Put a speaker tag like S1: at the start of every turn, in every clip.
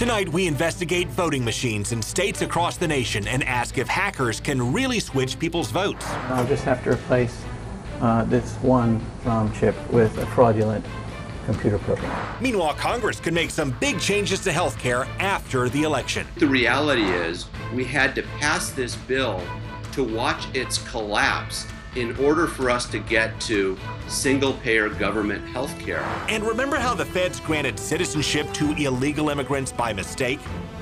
S1: Tonight, we investigate voting machines in states across the nation and ask if hackers can really switch people's votes.
S2: I'll just have to replace this one ROM chip with a fraudulent computer program.
S1: Meanwhile, Congress could make some big changes to health care after the election.
S3: The reality is we had to pass this bill to watch its collapse in order for us to get to single-payer government health care.
S1: And remember how the feds granted citizenship to illegal immigrants by mistake?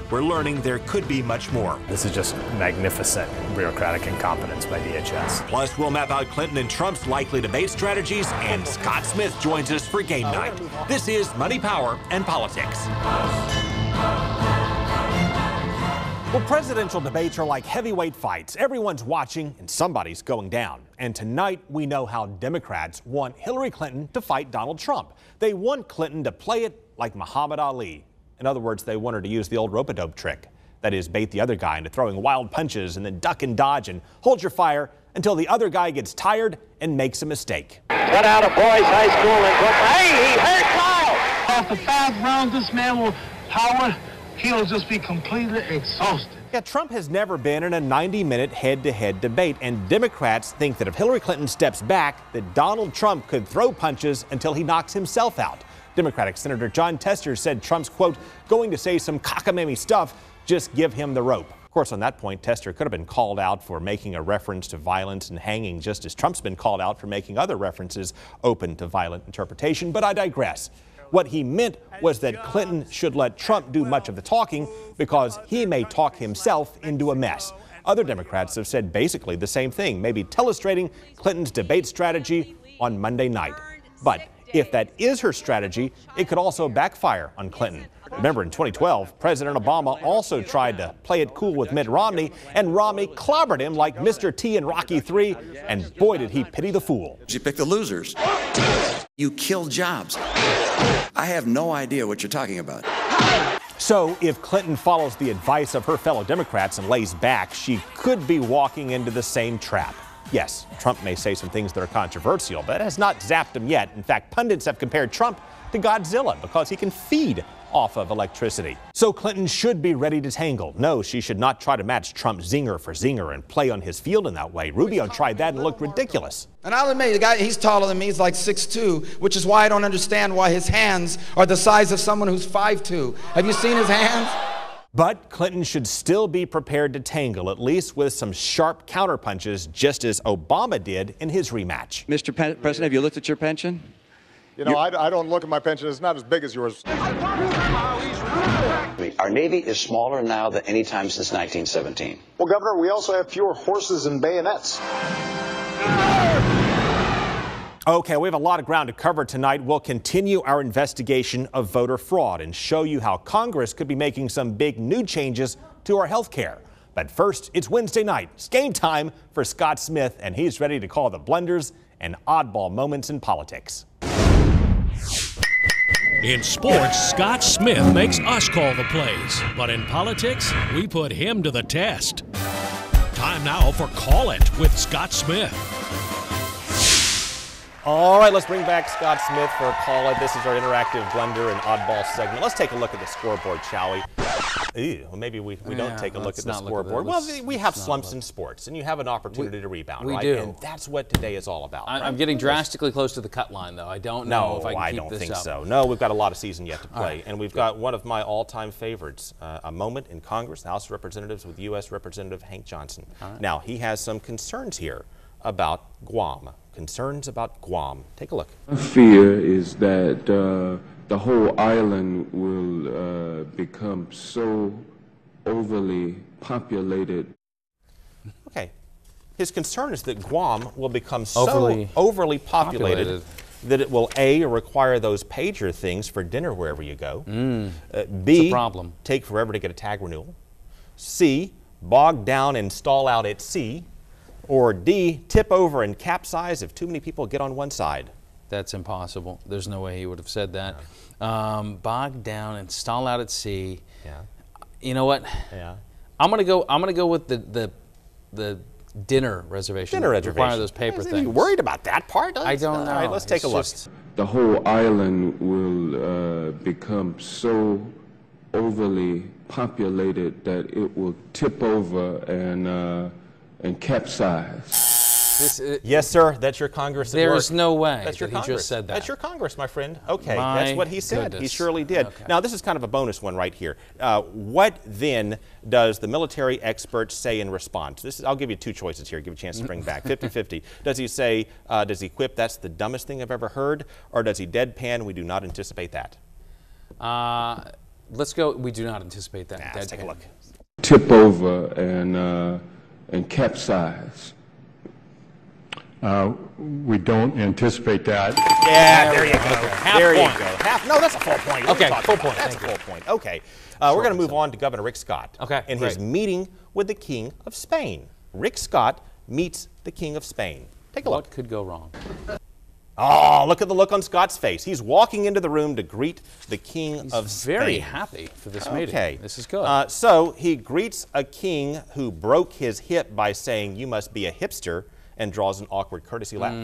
S1: We're learning there could be much more.
S4: This is just magnificent bureaucratic incompetence by DHS.
S1: Plus, we'll map out Clinton and Trump's likely debate strategies, and Scott Smith joins us for game night. This is Money, Power, and Politics. Well, presidential debates are like heavyweight fights. Everyone's watching and somebody's going down. And tonight, we know how Democrats want Hillary Clinton to fight Donald Trump. They want Clinton to play it like Muhammad Ali. In other words, they want her to use the old rope-a-dope trick. That is, bait the other guy into throwing wild punches and then duck and dodge and hold your fire until the other guy gets tired and makes a mistake.
S5: Cut out of boys high school and football. Hey, he hurt Kyle!
S6: After 5 rounds, this man will power. He'll just be completely exhausted.
S1: Yeah, Trump has never been in a 90-minute head-to-head debate, and Democrats think that if Hillary Clinton steps back, that Donald Trump could throw punches until he knocks himself out. Democratic Senator John Tester said Trump's, quote, going to say some cockamamie stuff, just give him the rope. Of course, on that point, Tester could have been called out for making a reference to violence and hanging, just as Trump's been called out for making other references open to violent interpretation, but I digress. What he meant was that Clinton should let Trump do much of the talking because he may talk himself into a mess. Other Democrats have said basically the same thing, maybe illustrating Clinton's debate strategy on Monday night. But if that is her strategy, it could also backfire on Clinton. Remember, in 2012, President Obama also tried to play it cool with Mitt Romney, and Romney clobbered him like Mr. T in Rocky III, and boy, did he pity the fool.
S7: You pick the losers. You kill jobs. I have no idea what you're talking about.
S1: So if Clinton follows the advice of her fellow Democrats and lays back, she could be walking into the same trap. Yes, Trump may say some things that are controversial, but it has not zapped him yet. In fact, pundits have compared Trump to Godzilla because he can feed off of electricity. So Clinton should be ready to tangle. No, she should not try to match Trump's zinger for zinger and play on his field in that way. Rubio tried that and looked ridiculous.
S8: And I'll admit, the guy, he's taller than me. He's like 6'2", which is why I don't understand why his hands are the size of someone who's 5'2". Have you seen his hands?
S1: But Clinton should still be prepared to tangle, at least with some sharp counterpunches, just as Obama did in his rematch.
S7: Mr. President, have you looked at your pension?
S9: You know, I don't look at my pension. It's not as big as yours.
S10: Our Navy is smaller now than any time since 1917.
S9: Well, Governor, we also have fewer horses and bayonets.
S1: Okay, we have a lot of ground to cover tonight. We'll continue our investigation of voter fraud and show you how Congress could be making some big new changes to our health care. But first, it's Wednesday night. It's game time for Scott Smith, and he's ready to call the blunders and oddball moments in politics.
S11: In sports, Scott Smith makes us call the plays. But in politics, we put him to the test. Time now for Call It with Scott Smith.
S1: All right, let's bring back Scott Smith for a Call It. This is our interactive blunder and oddball segment. Let's take a look at the scoreboard, shall we? Ew, well, maybe we don't take a look at the scoreboard. Well, we have slumps in sports, and you have an opportunity to rebound, right?
S12: We do.
S1: And that's what today is all about.
S12: I'm getting drastically close to the cut line, though. I don't know if I can keep this up.
S1: No, I don't think so. No, we've got a lot of season yet to play, and we've got one of my all-time favorites, a moment in Congress, the House of Representatives, with U.S. Representative Hank Johnson. Now, he has some concerns here about Guam. Concerns about Guam. Take a look.
S13: My fear is that the whole island will become so overly populated.
S1: Okay. His concern is that Guam will become so overly populated that it will A, require those pager things for dinner wherever you go. B, take forever to get a tag renewal. C, bog down and stall out at sea. Or D, tip over and capsize if too many people get on one side.
S12: That's impossible. There's no way he would have said that. Bog down and stall out at sea.
S1: Yeah.
S12: You know what?
S1: Yeah.
S12: I'm gonna go with the dinner reservation.
S1: Dinner reservation.
S12: Require those paper things.
S1: Are you worried about that part?
S12: I don't know.
S1: All right, let's take a look.
S13: The whole island will become so overly populated that it will tip over and capsize.
S1: Yes, sir. That's your Congress.
S12: There's no way
S1: that's your
S12: that he
S1: Congress.
S12: just said that.
S1: That's your Congress, my friend. Okay,
S12: My
S1: that's what he said.
S12: goodness.
S1: He surely did.
S12: Okay.
S1: Now, this is kind of a bonus one right here. What then does the military expert say in response? I'll give you two choices here. Give you a chance to bring back 50-50. Does he say? Does he quip? That's the dumbest thing I've ever heard, or does he deadpan? We do not anticipate that.
S12: Let's go. We do not anticipate that.
S1: Let's take a look.
S13: Tip over and capsize.
S14: We don't anticipate that.
S1: Yeah, there you go.
S12: Okay.
S1: There you go. No, that's a full point.
S12: Okay, full point.
S1: That's a full point. Okay. We're going to move on to Governor Rick Scott.
S12: Okay,
S1: and his meeting with the King of Spain. Rick Scott meets the King of Spain. Take a look.
S12: What could go wrong?
S1: Oh, look at the look on Scott's face. He's walking into the room to greet the King of Spain.
S12: Very happy for this meeting.
S1: Okay.
S12: This is good.
S1: So he greets a king who broke his hip by saying, "You must be a hipster," and draws an awkward courtesy laugh.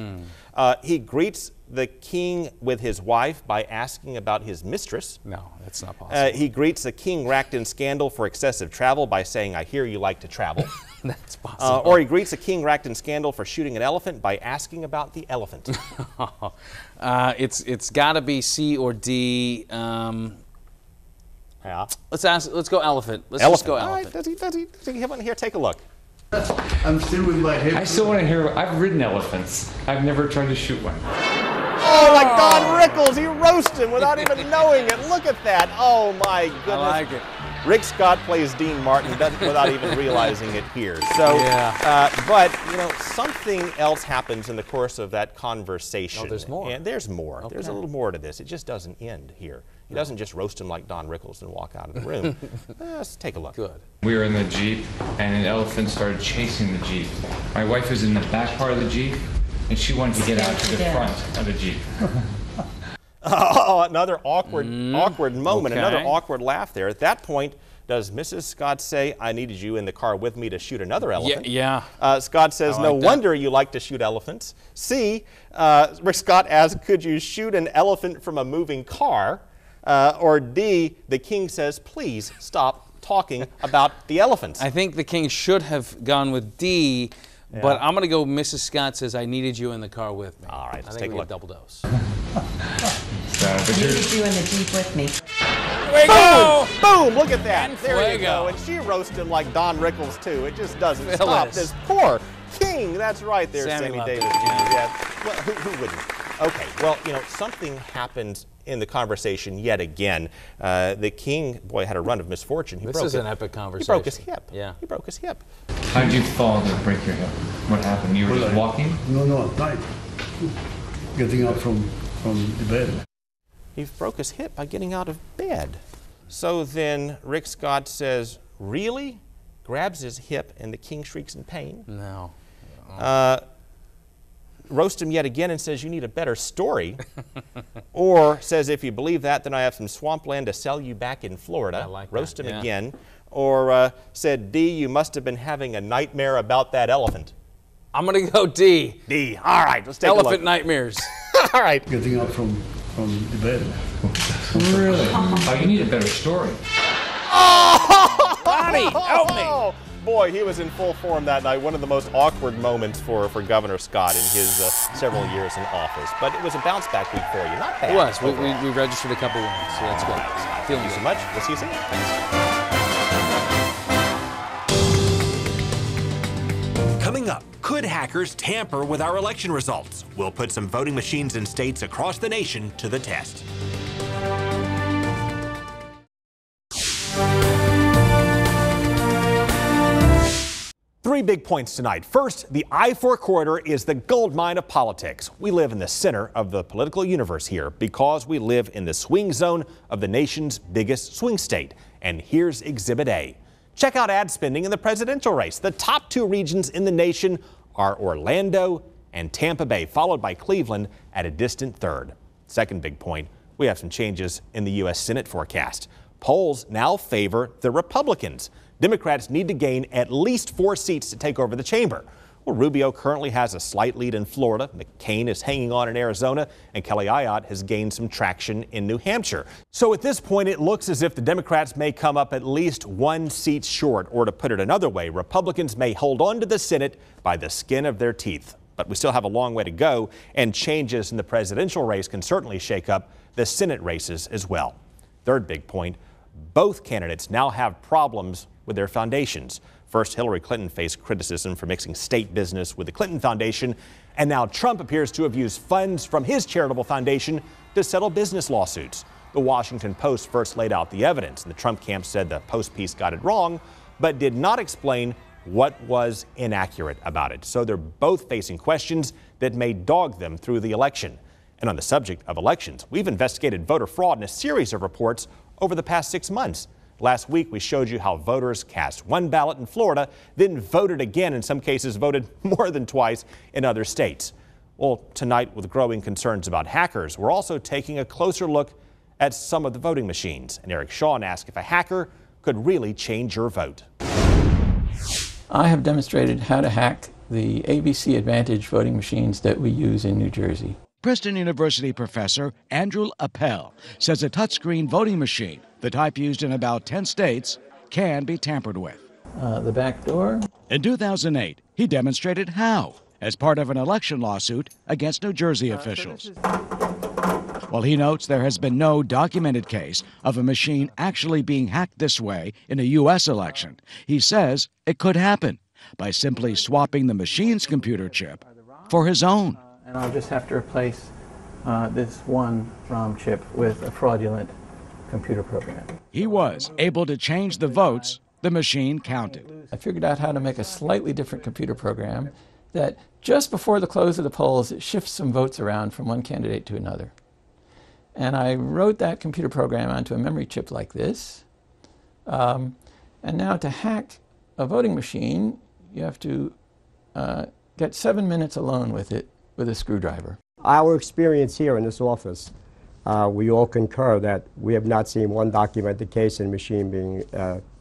S1: He greets the king with his wife by asking about his mistress.
S12: No, that's not possible.
S1: He greets a king racked in scandal for excessive travel by saying, "I hear you like to travel."
S12: That's possible.
S1: Or he greets a king racked in scandal for shooting an elephant by asking about the elephant.
S12: It's got to be C or D.
S1: Yeah.
S12: Let's go elephant. Let's
S1: Elephant.
S12: just go elephant.
S1: All right, does he have one here? Take a look.
S15: I'm still with my hip.
S16: I still want to hear. I've ridden elephants. I've never tried to shoot one.
S1: Oh, like Don Rickles, he roasted him without even knowing it. Look at that. Oh my goodness.
S12: I like it.
S1: Rick Scott plays Dean Martin without even realizing it here. So, but you know, something else happens in the course of that conversation.
S12: Oh, there's more.
S1: And there's more.
S12: Okay.
S1: There's a little more to this. It just doesn't end here. He doesn't just roast him like Don Rickles and walk out of the room. Let's take a look.
S12: Good.
S16: We were in the Jeep, and an elephant started chasing the Jeep. My wife was in the back part of the Jeep, and she wanted to get out to the front of the Jeep.
S1: Oh, another awkward moment,
S12: Okay.
S1: another awkward laugh there. At that point, does Mrs. Scott say, "I needed you in the car with me to shoot another elephant"?
S12: Yeah.
S1: Scott says,
S12: I like
S1: "No
S12: that.
S1: wonder you like to shoot elephants." C, Rick Scott asks, "Could you shoot an elephant from a moving car?" Or D, the king says, "Please stop talking about the elephants."
S12: I think the king should have gone with D, but I'm going to go. Mrs. Scott says, "I needed you in the car with me."
S1: All right, let's
S12: I think
S1: take a
S12: we
S1: look.
S12: get double dose.
S17: I needed you in the Jeep with me.
S1: Boom! Boom! Look at that.
S12: And
S1: There you
S12: fuego.
S1: go. And she roasted him like Don Rickles, too. It just doesn't stop.
S12: Phyllis.
S1: This poor king. That's right there,
S12: Sammy
S1: Sammy
S12: loved
S1: Davis.
S12: it.
S1: Yeah. Well, who wouldn't? Okay. Well, you know, something happened in the conversation yet again. The king, boy, had a run of misfortune.
S12: This is an epic conversation.
S1: He broke his hip.
S12: Yeah.
S1: He broke his hip.
S16: How did you fall to break your hip? What happened? You were just walking?
S15: No, at night. Getting up from the bed.
S1: He broke his hip by getting out of bed. So then Rick Scott says, "Really?" Grabs his hip, and the king shrieks in pain.
S12: No.
S1: Roast him yet again and says, "You need a better story." Or says, "If you believe that, then I have some swampland to sell you back in Florida."
S12: I like
S1: Roast
S12: that,
S1: him
S12: yeah.
S1: again. Or said, "D, you must have been having a nightmare about that elephant."
S12: I'm going to go D.
S1: D. All right, let's take a look.
S12: Elephant nightmares.
S1: All right.
S15: Getting up from the bed.
S16: Really? Oh, you need a better story.
S12: Bonnie, help me.
S1: Boy, he was in full form that night. One of the most awkward moments for Governor Scott in his several years in office. But it was a bounce back week for you. Not bad.
S12: It was.
S1: overall.
S12: We registered a couple wins, so that's good.
S1: Thank you so much. We'll see you soon.
S18: Coming up, could hackers tamper with our election results? We'll put some voting machines in states across the nation to the test.
S1: Three big points tonight. First, the I-4 corridor is the gold mine of politics. We live in the center of the political universe here because we live in the swing zone of the nation's biggest swing state. And here's Exhibit A. Check out ad spending in the presidential race. The top two regions in the nation are Orlando and Tampa Bay, followed by Cleveland at a distant third. Second big point, we have some changes in the U.S. Senate forecast. Polls now favor the Republicans. Democrats need to gain at least 4 seats to take over the chamber. Well, Rubio currently has a slight lead in Florida. McCain is hanging on in Arizona, and Kelly Ayotte has gained some traction in New Hampshire. So at this point, it looks as if the Democrats may come up at least one seat short, or to put it another way, Republicans may hold on to the Senate by the skin of their teeth. But we still have a long way to go, and changes in the presidential race can certainly shake up the Senate races as well. Third big point, both candidates now have problems with their foundations. First, Hillary Clinton faced criticism for mixing state business with the Clinton Foundation, and now Trump appears to have used funds from his charitable foundation to settle business lawsuits. The Washington Post first laid out the evidence, and the Trump camp said the Post piece got it wrong, but did not explain what was inaccurate about it. So they're both facing questions that may dog them through the election. And on the subject of elections, we've investigated voter fraud in a series of reports over the past 6 months. Last week, we showed you how voters cast one ballot in Florida, then voted again, in some cases voted more than twice in other states. Well, tonight, with growing concerns about hackers, we're also taking a closer look at some of the voting machines. And Eric Shawn asked if a hacker could really change your vote.
S2: I have demonstrated how to hack the ABC Advantage voting machines that we use in New Jersey.
S19: Princeton University professor Andrew Appel says a touchscreen voting machine, the type used in about 10 states, can be tampered with.
S2: The back door.
S19: In 2008, he demonstrated how, as part of an election lawsuit against New Jersey officials. While he notes there has been no documented case of a machine actually being hacked this way in a U.S. election, he says it could happen by simply swapping the machine's computer chip for his own.
S2: And I'll just have to replace this one ROM chip with a fraudulent computer program.
S19: He was able to change the votes the machine counted.
S2: I figured out how to make a slightly different computer program that just before the close of the polls, it shifts some votes around from one candidate to another. And I wrote that computer program onto a memory chip like this. And now to hack a voting machine, you have to get 7 minutes alone with it with a screwdriver.
S20: Our experience here in this office, we all concur that we have not seen one documented case in machine being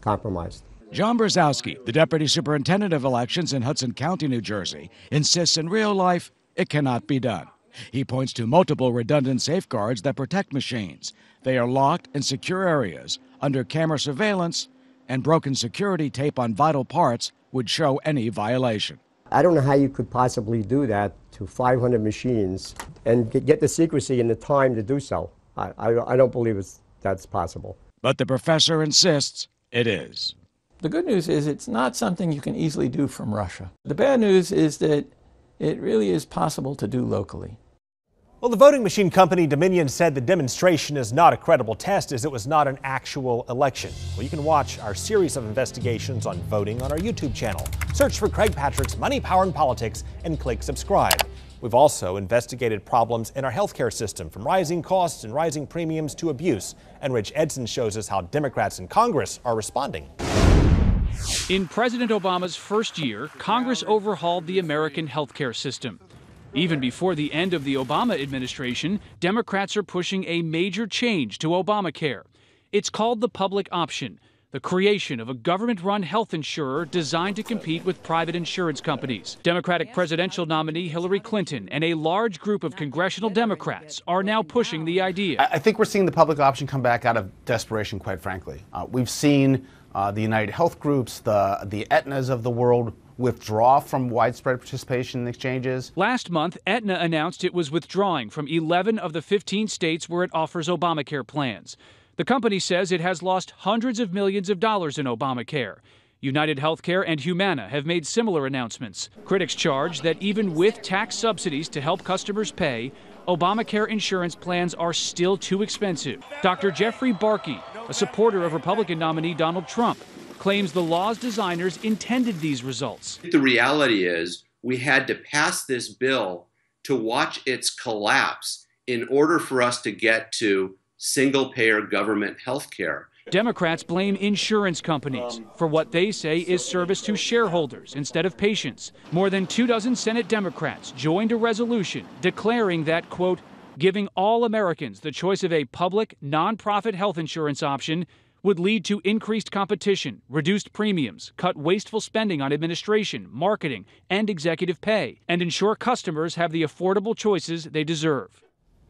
S20: compromised.
S19: John Brzezowski, the Deputy Superintendent of Elections in Hudson County, New Jersey, insists in real life it cannot be done. He points to multiple redundant safeguards that protect machines. They are locked in secure areas under camera surveillance, and broken security tape on vital parts would show any violation.
S20: I don't know how you could possibly do that to 500 machines and get the secrecy and the time to do so. I don't believe that's possible.
S19: But the professor insists it is.
S2: The good news is it's not something you can easily do from Russia. The bad news is that it really is possible to do locally.
S1: Well, the voting machine company Dominion said the demonstration is not a credible test as it was not an actual election. Well, you can watch our series of investigations on voting on our YouTube channel. Search for Craig Patrick's Money, Power, and Politics and click subscribe. We've also investigated problems in our healthcare system, from rising costs and rising premiums to abuse. And Rich Edson shows us how Democrats in Congress are responding.
S21: In President Obama's first year, Congress overhauled the American healthcare system. Even before the end of the Obama administration, Democrats are pushing a major change to Obamacare. It's called the public option, the creation of a government-run health insurer designed to compete with private insurance companies. Democratic presidential nominee Hillary Clinton and a large group of congressional Democrats are now pushing the idea.
S22: I think we're seeing the public option come back out of desperation, quite frankly. We've seen the United Health Groups, the Aetnas of the world withdraw from widespread participation in exchanges.
S21: Last month, Aetna announced it was withdrawing from 11 of the 15 states where it offers Obamacare plans. The company says it has lost hundreds of millions of dollars in Obamacare. United Healthcare and Humana have made similar announcements. Critics charge that even with tax subsidies to help customers pay, Obamacare insurance plans are still too expensive. Dr. Jeffrey Barkey, a supporter of Republican nominee Donald Trump, claims the law's designers intended these results.
S3: The reality is we had to pass this bill to watch its collapse in order for us to get to single-payer government health care.
S21: Democrats blame insurance companies for what they say is service to shareholders instead of patients. More than 24 Senate Democrats joined a resolution declaring that, quote, giving all Americans the choice of a public, nonprofit health insurance option would lead to increased competition, reduced premiums, cut wasteful spending on administration, marketing, and executive pay, and ensure customers have the affordable choices they deserve.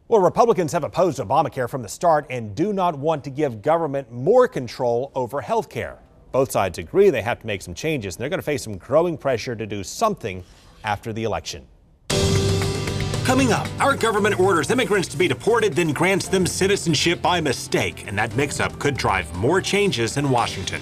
S1: Well, Republicans have opposed Obamacare from the start and do not want to give government more control over health care. Both sides agree they have to make some changes, and they're going to face some growing pressure to do something after the election.
S18: Coming up, our government orders immigrants to be deported, then grants them citizenship by mistake, and that mix-up could drive more changes in Washington.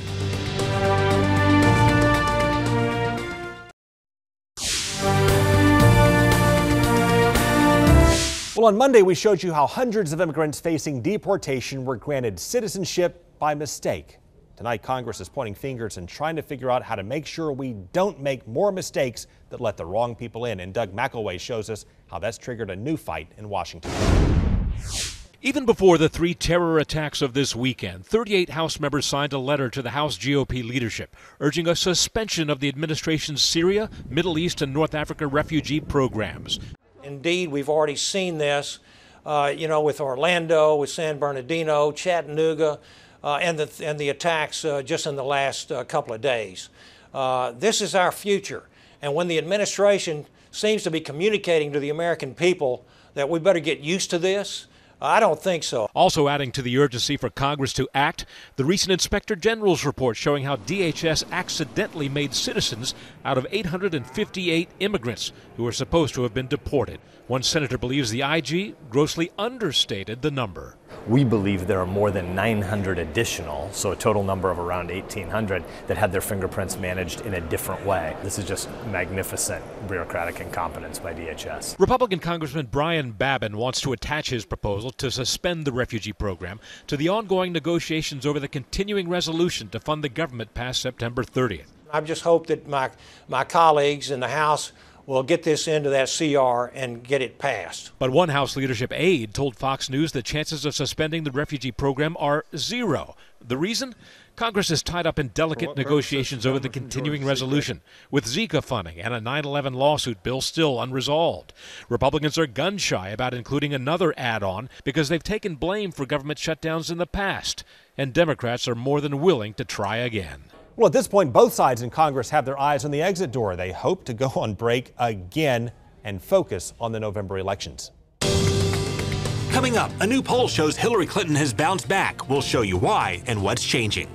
S1: Well, on Monday, we showed you how hundreds of immigrants facing deportation were granted citizenship by mistake. Tonight, Congress is pointing fingers and trying to figure out how to make sure we don't make more mistakes that let the wrong people in. And Doug McElway shows us how that's triggered a new fight in Washington.
S11: Even before the 3 terror attacks of this weekend, 38 House members signed a letter to the House GOP leadership urging a suspension of the administration's Syria, Middle East, and North Africa refugee programs.
S4: Indeed, we've already seen this, with Orlando, with San Bernardino, Chattanooga, and the attacks just in the last couple of days. This is our future. And when the administration seems to be communicating to the American people that we better get used to this, I don't think so.
S11: Also adding to the urgency for Congress to act, the recent Inspector General's report showing how DHS accidentally made citizens out of 858 immigrants who were supposed to have been deported. One senator believes the IG grossly understated the number.
S5: We believe there are more than 900 additional, so a total number of around 1,800, that had their fingerprints managed in a different way. This is just magnificent bureaucratic incompetence by DHS.
S11: Republican Congressman Brian Babin wants to attach his proposal to suspend the refugee program to the ongoing negotiations over the continuing resolution to fund the government past September 30th.
S4: I just hope that my colleagues in the House will get this into that CR and get it passed.
S11: But one House leadership aide told Fox News the chances of suspending the refugee program are 0. The reason? Congress is tied up in delicate negotiations over the continuing resolution, with Zika funding and a 9/11 lawsuit bill still unresolved. Republicans are gun-shy about including another add-on because they've taken blame for government shutdowns in the past, and Democrats are more than willing to try again.
S1: Well, at this point, both sides in Congress have their eyes on the exit door. They hope to go on break again and focus on the November elections.
S18: Coming up, a new poll shows Hillary Clinton has bounced back. We'll show you why and what's changing.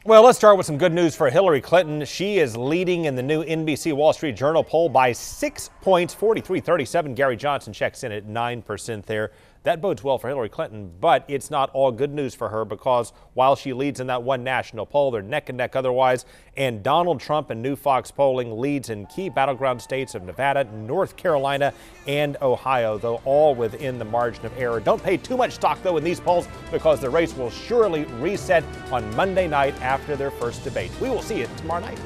S1: Well, let's start with some good news for Hillary Clinton. She is leading in the new NBC Wall Street Journal poll by 6 points, 43-37. Gary Johnson checks in at 9% there. That bodes well for Hillary Clinton, but it's not all good news for her because while she leads in that one national poll, they're neck and neck otherwise. And Donald Trump and New Fox polling leads in key battleground states of Nevada, North Carolina, and Ohio, though all within the margin of error. Don't pay too much stock, though, in these polls because the race will surely reset on Monday night after their first debate. We will see it tomorrow night.